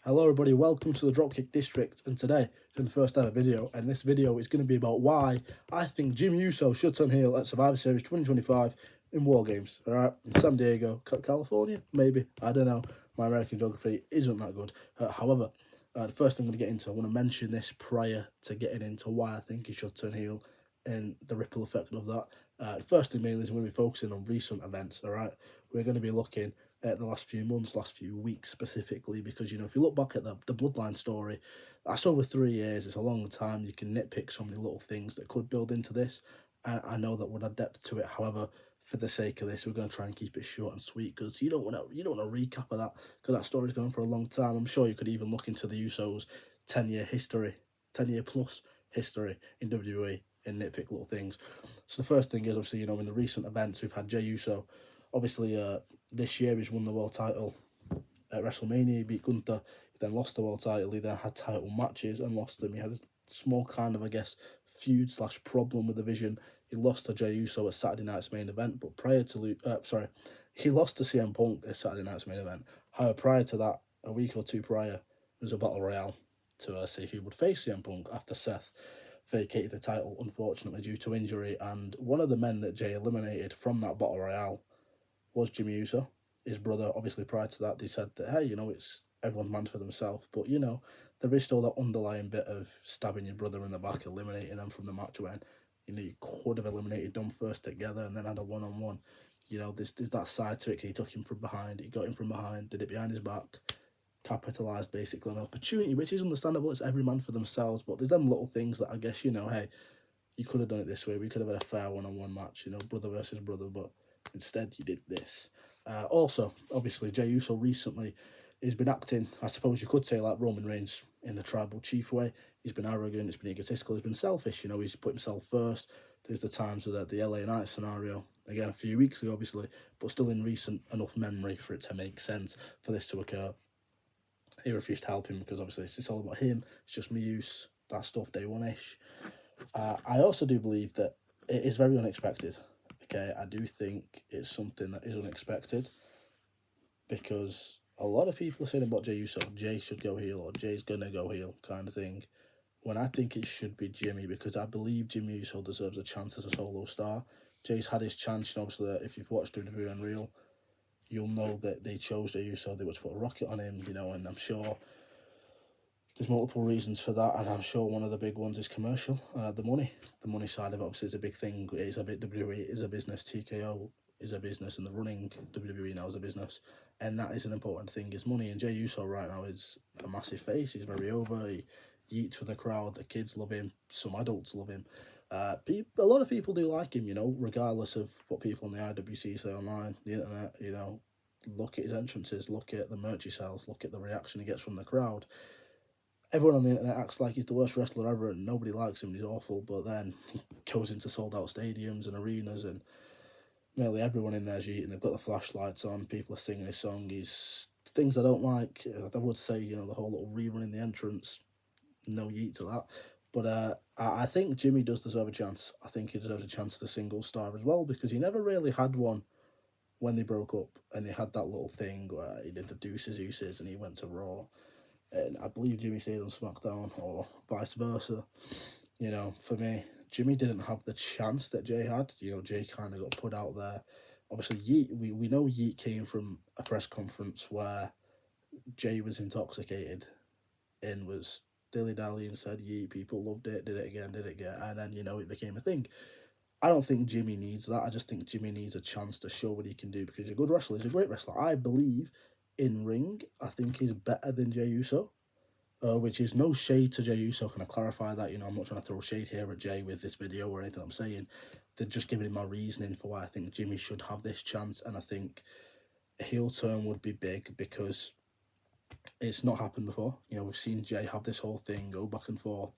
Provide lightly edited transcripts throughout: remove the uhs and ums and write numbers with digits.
Hello everybody, welcome to the Dropkick District, and today in the first ever video, and this video is going to be about why I think Jimmy Uso should turn heel at Survivor Series 2025 in War Games, alright, in San Diego, California, maybe, I don't know, my American geography isn't that good. However, the first thing I'm going to get into, I want to mention this prior to getting into why I think he should turn heel and the ripple effect of that. First thing mainly is we're going to be focusing on recent events, alright, we're going to be looking at the last few months, last few weeks specifically, because if you look back at the Bloodline story, that's over 3 years. It's a long time. You can nitpick so many little things that could build into this, and I know that would add depth to it. However, for the sake of this, we're going to try and keep it short and sweet, because you don't want to recap of that, because that story's going for a long time. I'm sure you could even look into the Usos' 10-year history, 10-year plus history in WWE, and nitpick little things. So the first thing is, obviously, in the recent events, we've had Jey Uso. Obviously, this year he's won the world title at WrestleMania. He beat Gunther. He then lost the world title. He then had title matches and lost them. He had a small kind of, feud / problem with the vision. He lost to Jey Uso at Saturday Night's main event, but he lost to CM Punk at Saturday Night's main event. However, prior to that, a week or two prior, there was a battle royale to see who would face CM Punk after Seth vacated the title, unfortunately, due to injury. And one of the men that Jey eliminated from that battle royale was Jimmy Uso. His brother, obviously, prior to that, they said that, hey, it's everyone's man for themselves. But, there is still that underlying bit of stabbing your brother in the back, eliminating them from the match when, you could have eliminated them first together and then had a one-on-one. There's that side to it. He took him from behind. He got him from behind, did it behind his back, capitalised basically on an opportunity, which is understandable. It's every man for themselves. But there's them little things that I guess, hey, you could have done it this way. We could have had a fair one-on-one match, brother versus brother, but instead you did this. Also, obviously, Jey Uso recently has been acting, I suppose you could say, like Roman Reigns in the tribal chief way. He's been arrogant, he's been egotistical, he's been selfish. He's put himself first. There's the times with the LA Knight scenario, again, a few weeks ago, obviously, but still in recent enough memory for it to make sense for this to occur. He refused to help him because, obviously, it's all about him. It's just me use, that stuff, day one-ish. I also do believe that it is very unexpected. Okay, I do think it's something that is unexpected because a lot of people are saying about Jey Uso, Jey should go heel or Jey's gonna go heel kind of thing. When I think it should be Jimmy, because I believe Jimmy Uso deserves a chance as a solo star. Jey's had his chance, and obviously, if you've watched WWE Unreal, you'll know that they chose Jey Uso. They were to put a rocket on him, and I'm sure there's multiple reasons for that, and I'm sure one of the big ones is commercial. The money side of it obviously is a big thing. It's a bit, WWE is a business, TKO is a business, and the running WWE now is a business, and that is an important thing. Is money, and Jey Uso right now is a massive face. He's very over. He eats for the crowd. The kids love him. Some adults love him. A lot of people do like him, regardless of what people on the IWC say online, the internet. Look at his entrances, look at the merch he sells, look at the reaction he gets from the crowd. Everyone on the internet acts like he's the worst wrestler ever and nobody likes him, he's awful, but then he goes into sold-out stadiums and arenas and nearly everyone in there's eating. They've got the flashlights on, people are singing his song. He's things I don't like. I would say, the whole little rerun in the entrance, no yeet to that. But I think Jimmy does deserve a chance. I think he deserves a chance as a single star as well, because he never really had one when they broke up, and they had that little thing where he did the Deuces and he went to Raw. And I believe Jimmy stayed on SmackDown or vice versa. For me, Jimmy didn't have the chance that Jey had. Jey kind of got put out there. Obviously, Yeet, we know Yeet came from a press conference where Jey was intoxicated and was dilly-dally and said Yeet, people loved it, did it again, and then, it became a thing. I don't think Jimmy needs that. I just think Jimmy needs a chance to show what he can do, because he's a good wrestler. He's a great wrestler. I believe in ring, I think he's better than Jey Uso, which is no shade to Jey Uso. Can I clarify that? I'm not trying to throw shade here at Jey with this video or anything I'm saying. They're just giving him my reasoning for why I think Jimmy should have this chance, and I think a heel turn would be big because it's not happened before. We've seen Jey have this whole thing go back and forth,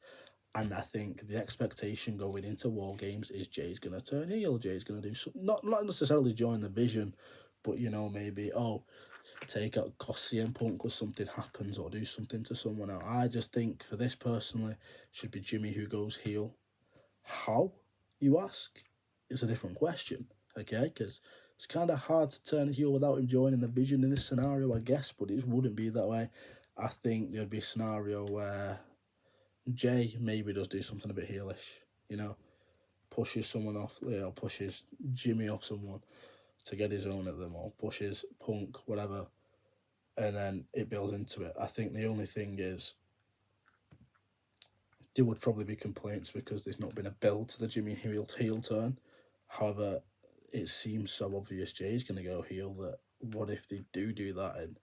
and I think the expectation going into War Games is Jey's going to turn heel. Jey's going to do something, not necessarily join the vision, but, maybe, take out cost CM Punk or something happens, or do something to someone else. I just think for this personally, it should be Jimmy who goes heel. How, you ask? It's a different question, okay? Because it's kind of hard to turn heel without him joining the vision in this scenario, I guess, but it wouldn't be that way. I think there would be a scenario where Jay maybe does do something a bit heelish, you know, pushes someone off, pushes Jimmy off someone to get his own at them, or pushes Punk, whatever, and then it builds into it. I think the only thing is there would probably be complaints because there's not been a build to the Jimmy heel turn. However, it seems so obvious Jay's going to go heel that what if they do that and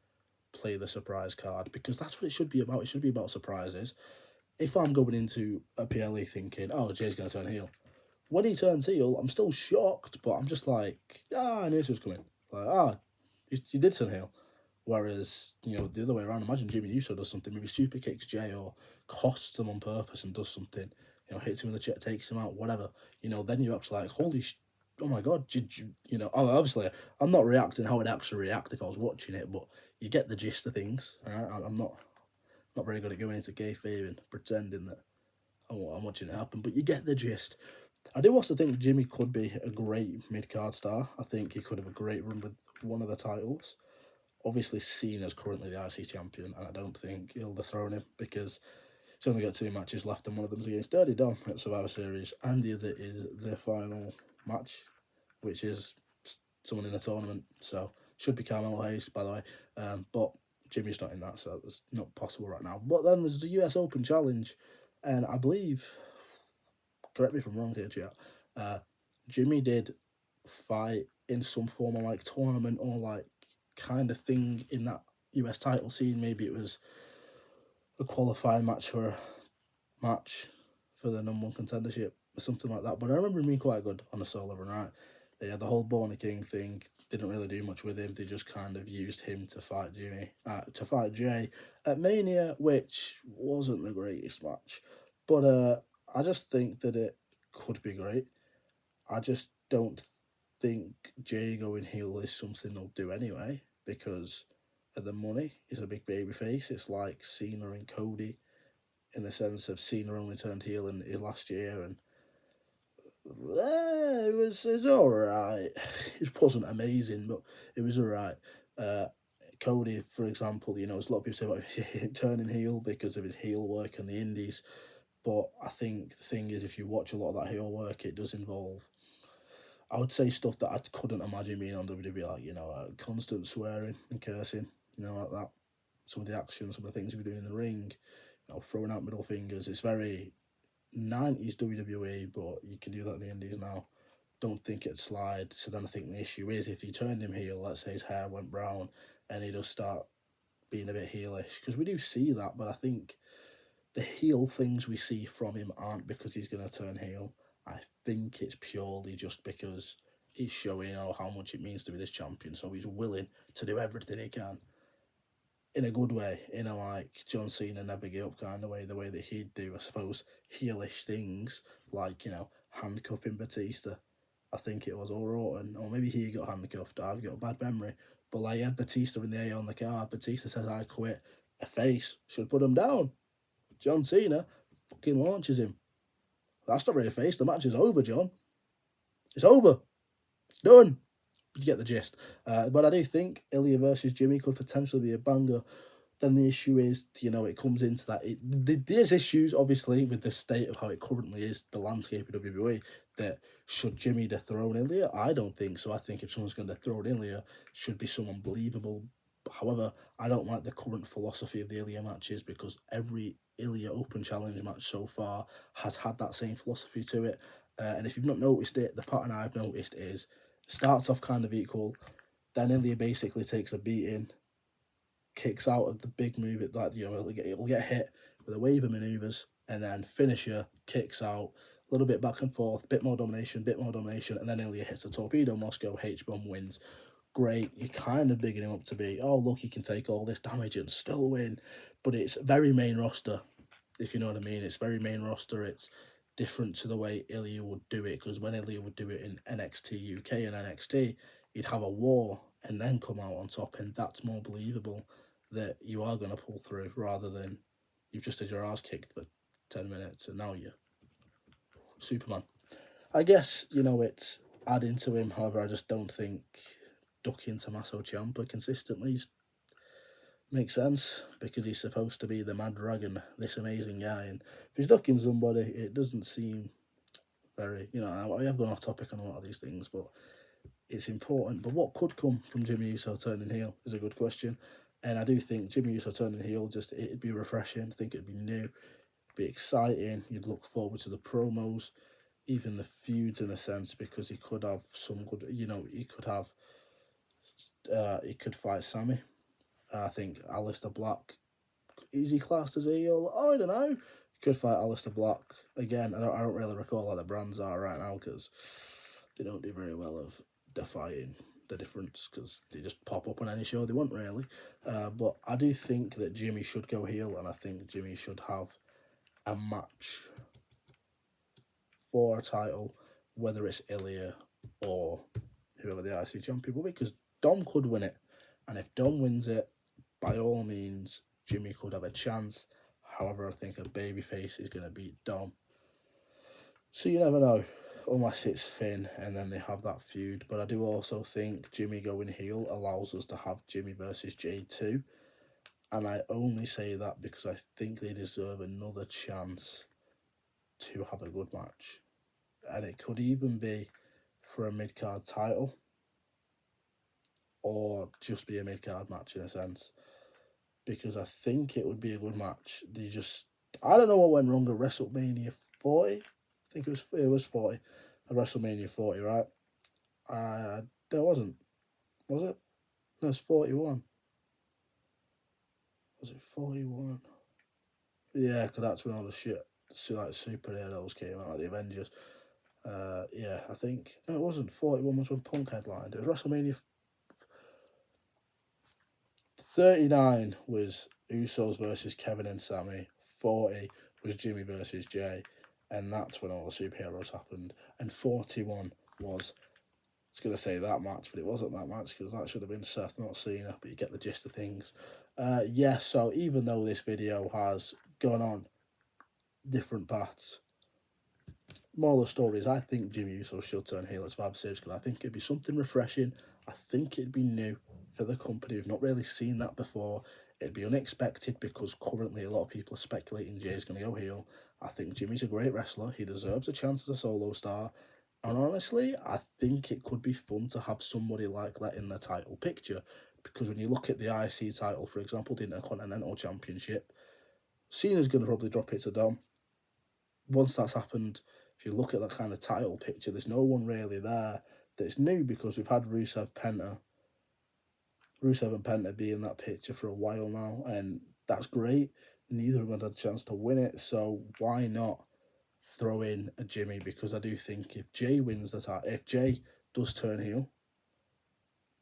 play the surprise card? Because that's what it should be about. It should be about surprises. If I'm going into a PLE thinking, oh, Jay's going to turn heel, when he turns heel, I'm still shocked, but I'm just like, I knew this was coming. Like, he did turn heel. Whereas, the other way around, imagine Jimmy Uso does something, maybe super kicks Jay or costs him on purpose and does something, hits him with the check, takes him out, whatever. Then you're actually like, oh my God, obviously, I'm not reacting how I'd actually react if I was watching it, but you get the gist of things, all right? I'm not very good at going into kayfabe and pretending that I'm watching it happen, but you get the gist. I do also think Jimmy could be a great mid-card star. I think he could have a great run with one of the titles. Obviously, Cena's currently the IC champion, and I don't think he'll dethrone him because he's only got 2 matches left, and one of them's against Dirty Dom at Survivor Series, and the other is the final match, which is someone in the tournament. So, should be Carmelo Hayes, by the way. But Jimmy's not in that, so it's not possible right now. But then there's the US Open Challenge, and I believe, correct me if I'm wrong here, chat, Jimmy did fight in some form of like tournament or like kind of thing in that US title scene. Maybe it was a qualifying match for the number 1 contendership or something like that. But I remember him being quite good on a solo run, right? Yeah, the whole Born King thing didn't really do much with him. They just kind of used him to fight Jay at Mania, which wasn't the greatest match. But I just think that it could be great. I just don't think Jay going heel is something they'll do anyway, because of the money. He's a big baby face. It's like Cena and Cody, in the sense of Cena only turned heel in his last year, and it was alright. It wasn't amazing, but it was alright. Cody, for example, there's a lot of people say about him turning heel because of his heel work in the indies, but I think the thing is, if you watch a lot of that heel work, it does involve, I would say, stuff that I couldn't imagine being on WWE, like, constant swearing and cursing, like that. Some of the actions, some of the things we're doing in the ring, throwing out middle fingers. It's very 90s WWE, but you can do that in the indies now. Don't think it'd slide. So then I think the issue is, if you turned him heel, let's say his hair went brown, and he does start being a bit heelish, because we do see that, but I think the heel things we see from him aren't because he's going to turn heel. I think it's purely just because he's showing how much it means to be this champion, so he's willing to do everything he can in a good way, in a like John Cena never give up kind of way, the way that he'd do, I suppose, heelish things, like, handcuffing Batista. I think it was, or Orton, or maybe he got handcuffed. I've got a bad memory. But like, he had Batista in the air on the car. Batista says, I quit. A face should put him down. John Cena fucking launches him. That's not really a face. The match is over, John. It's over. It's done. You get the gist. But I do think Ilya versus Jimmy could potentially be a banger. Then the issue is, it comes into that. There's issues, obviously, with the state of how it currently is, the landscape of WWE, that should Jimmy dethrone Ilya? I don't think so. I think if someone's going to dethrone Ilya, it should be someone believable. However, I don't like the current philosophy of the Ilya matches, because every Ilya Open Challenge match so far has had that same philosophy to it. And if you've not noticed it, the pattern I've noticed is, starts off kind of equal, then Ilya basically takes a beating, kicks out of the big move, it'll get hit with a wave of maneuvers, and then finisher, kicks out, a little bit back and forth, bit more domination, and then Ilya hits a torpedo Moscow, H-bomb, wins. Great, you're kind of bigging him up to be, oh look, he can take all this damage and still win, but it's very main roster, if you know what I mean. It's very main roster. It's different to the way Ilya would do it, because when Ilya would do it in NXT UK and NXT, he'd have a war and then come out on top, and that's more believable that you are going to pull through, rather than you've just had your ass kicked for 10 minutes and now you're Superman. I guess, it's adding to him. However, I just don't think ducking Tommaso Ciampa consistently is Makes sense, because he's supposed to be the Mad Dragon, this amazing guy, and if he's ducking somebody, it doesn't seem very, I have gone off topic on a lot of these things, but it's important. But what could come from Jimmy Uso turning heel is a good question, and I do think Jimmy Uso turning heel, it'd be refreshing. I think it'd be new, it'd be exciting. You'd look forward to the promos, even the feuds in a sense, because he could have some good, he could fight Sammy. I think Alistair Black, is he classed as a heel? Oh, I don't know. He could fight Alistair Black again. I don't really recall how the brands are right now, because they don't do very well of defying the difference, because they just pop up on any show they want, really. But I do think that Jimmy should go heel, and I think Jimmy should have a match for a title, whether it's Ilya or whoever the IC champion will be, because Dom could win it, and if Dom wins it, by all means, Jimmy could have a chance. However, I think a babyface is going to beat Dom. So you never know, unless it's Finn and then they have that feud. But I do also think Jimmy going heel allows us to have Jimmy versus Jay too. And I only say that because I think they deserve another chance to have a good match. And it could even be for a mid-card title, or just be a mid-card match in a sense, because I think it would be a good match. I don't know what went wrong at WrestleMania 40. I think it was 40. At WrestleMania 40, right? There wasn't. Was it? No, it's 41. Was it 41? Yeah, because that's when all the shit, like superheroes came out, like the Avengers. Yeah, I think. No, it wasn't. 41 was when Punk headlined. It was WrestleMania 39 was Usos versus Kevin and Sammy. 40 was Jimmy versus Jay. And that's when all the superheroes happened. And 41 was, I was going to say that match, but it wasn't that match, because that should have been Seth, not Cena. But you get the gist of things. So even though this video has gone on different paths, moral of the story is I think Jimmy Uso should turn heel at Survivor Series, because I think it'd be something refreshing. I think it'd be new for the company. We've not really seen that before. It'd be unexpected, because currently a lot of people are speculating Jay's going to go heel. I think Jimmy's a great wrestler. He deserves a chance as a solo star. And honestly, I think it could be fun to have somebody like that in the title picture, because when you look at the IC title, for example, the Intercontinental Championship, Cena's going to probably drop it to Dom. Once that's happened, if you look at that kind of title picture, there's no one really there that's new, because we've had Rusev and Penta be in that picture for a while now, and that's great. Neither of them had a chance to win it, so why not throw in a Jimmy? Because I do think if Jay wins the title, if Jay does turn heel,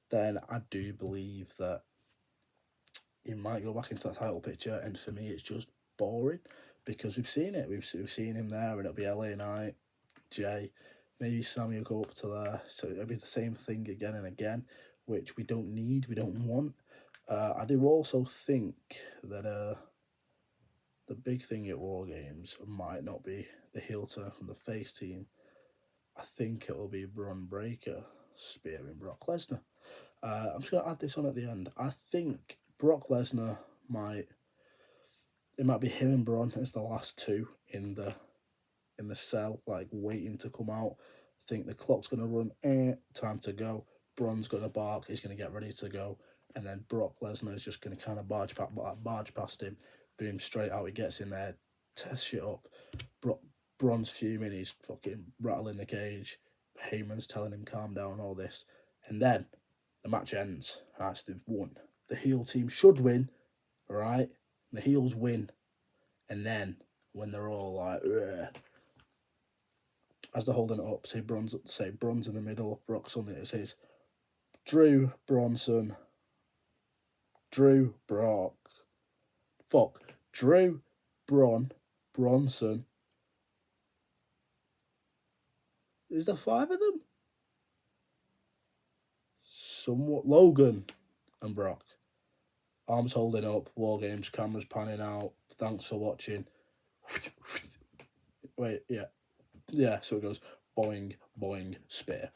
then I do believe that he might go back into that title picture, and for me it's just boring, because we've seen it. We've seen him there, and it'll be LA Knight, Jay, maybe Sammy will go up to there, so it'll be the same thing again and again, which we don't need, we don't want. I do also think that the big thing at War Games might not be the heel turn from the face team. I think it will be Bron Breakker spearing Brock Lesnar. I'm just going to add this on at the end. I think Brock Lesnar might be him and Bron as the last two in the cell, like waiting to come out. I think the clock's going to run, time to go. Bron's going to bark, he's going to get ready to go, and then Brock Lesnar is just going to kind of barge past him, boom, straight out, he gets in there, tests shit up. Bron's fuming, he's fucking rattling the cage, Heyman's telling him calm down, all this, and then the match ends. Right, so they've won. The heel team should win, right? The heels win, and then when they're all like, ugh, as they're holding it up, say Bron's in the middle, Brock's on it says Drew Bronson, Drew Brock, Drew Bronson. Is there 5 of them? Somewhat. Logan and Brock. Arms holding up, War Games, cameras panning out. Thanks for watching. Wait, yeah. Yeah, so it goes boing, boing, spear.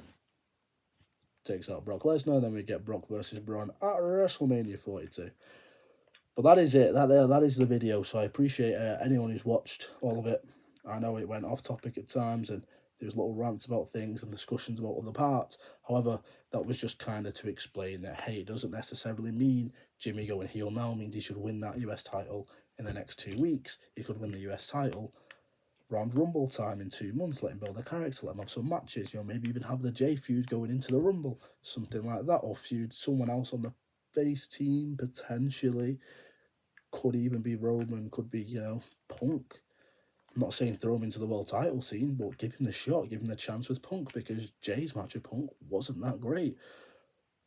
Takes out Brock Lesnar, then we get Brock versus Braun at WrestleMania 42. But that is it. That is the video. So I appreciate anyone who's watched all of it. I know it went off topic at times, and there was little rants about things and discussions about other parts. However, that was just kind of to explain that, hey, it doesn't necessarily mean Jimmy going heel now means he should win that US title in the next 2 weeks. He could win the US title around Rumble time in 2 months, let him build a character, let him have some matches, maybe even have the J feud going into the Rumble, something like that, or feud someone else on the face team, potentially. Could even be Roman, could be, Punk. I'm not saying throw him into the world title scene, but give him the shot, give him the chance with Punk, because Jay's match with Punk wasn't that great.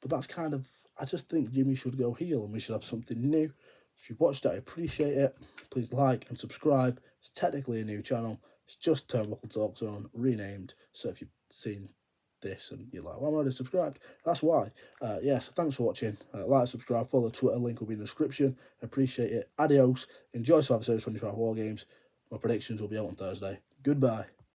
But that's kind of, I just think Jimmy should go heel and we should have something new. If you've watched it, I appreciate it. Please like and subscribe. It's technically a new channel. It's just Turnbuckle Talk Zone, renamed. So if you've seen this and you're like, well, I'm already subscribed, that's why. So thanks for watching. Like, subscribe, follow Twitter, link will be in the description. Appreciate it. Adios. Enjoy Survivor Series 25 War Games. My predictions will be out on Thursday. Goodbye.